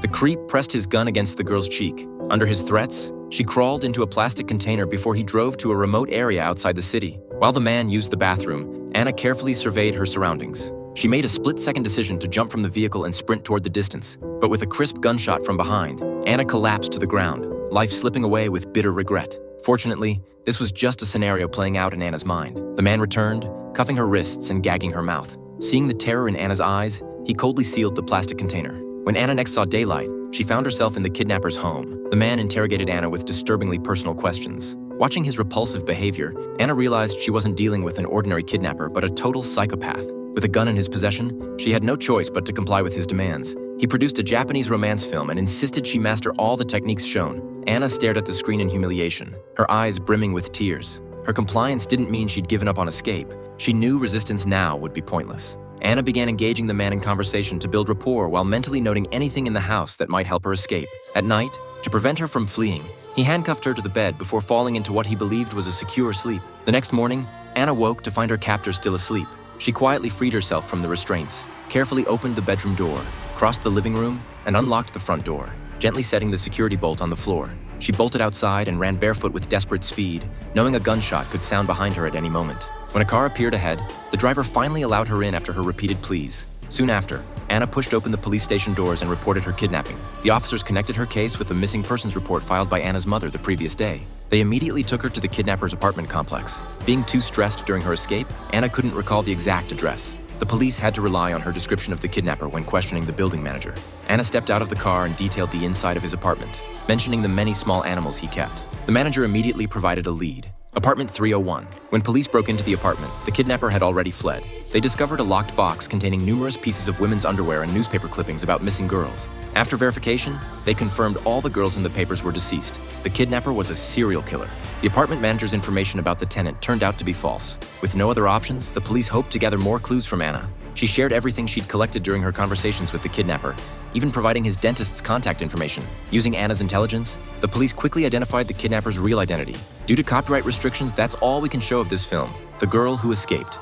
The creep pressed his gun against the girl's cheek. Under his threats, she crawled into a plastic container before he drove to a remote area outside the city. While the man used the bathroom, Anna carefully surveyed her surroundings. She made a split-second decision to jump from the vehicle and sprint toward the distance. But with a crisp gunshot from behind, Anna collapsed to the ground, life slipping away with bitter regret. Fortunately, this was just a scenario playing out in Anna's mind. The man returned, cuffing her wrists and gagging her mouth. Seeing the terror in Anna's eyes, he coldly sealed the plastic container. When Anna next saw daylight, she found herself in the kidnapper's home. The man interrogated Anna with disturbingly personal questions. Watching his repulsive behavior, Anna realized she wasn't dealing with an ordinary kidnapper, but a total psychopath. With a gun in his possession, she had no choice but to comply with his demands. He produced a Japanese romance film and insisted she master all the techniques shown. Anna stared at the screen in humiliation, her eyes brimming with tears. Her compliance didn't mean she'd given up on escape. She knew resistance now would be pointless. Anna began engaging the man in conversation to build rapport while mentally noting anything in the house that might help her escape. At night, to prevent her from fleeing, he handcuffed her to the bed before falling into what he believed was a secure sleep. The next morning, Anna woke to find her captor still asleep. She quietly freed herself from the restraints, carefully opened the bedroom door, crossed the living room, and unlocked the front door, gently setting the security bolt on the floor. She bolted outside and ran barefoot with desperate speed, knowing a gunshot could sound behind her at any moment. When a car appeared ahead, the driver finally allowed her in after her repeated pleas. Soon after, Anna pushed open the police station doors and reported her kidnapping. The officers connected her case with the missing persons report filed by Anna's mother the previous day. They immediately took her to the kidnapper's apartment complex. Being too stressed during her escape, Anna couldn't recall the exact address. The police had to rely on her description of the kidnapper when questioning the building manager. Anna stepped out of the car and detailed the inside of his apartment, mentioning the many small animals he kept. The manager immediately provided a lead. Apartment 301. When police broke into the apartment, the kidnapper had already fled. They discovered a locked box containing numerous pieces of women's underwear and newspaper clippings about missing girls. After verification, they confirmed all the girls in the papers were deceased. The kidnapper was a serial killer. The apartment manager's information about the tenant turned out to be false. With no other options, the police hoped to gather more clues from Anna. She shared everything she'd collected during her conversations with the kidnapper, even providing his dentist's contact information. Using Anna's intelligence, the police quickly identified the kidnapper's real identity. Due to copyright restrictions, that's all we can show of this film: The Girl Who Escaped.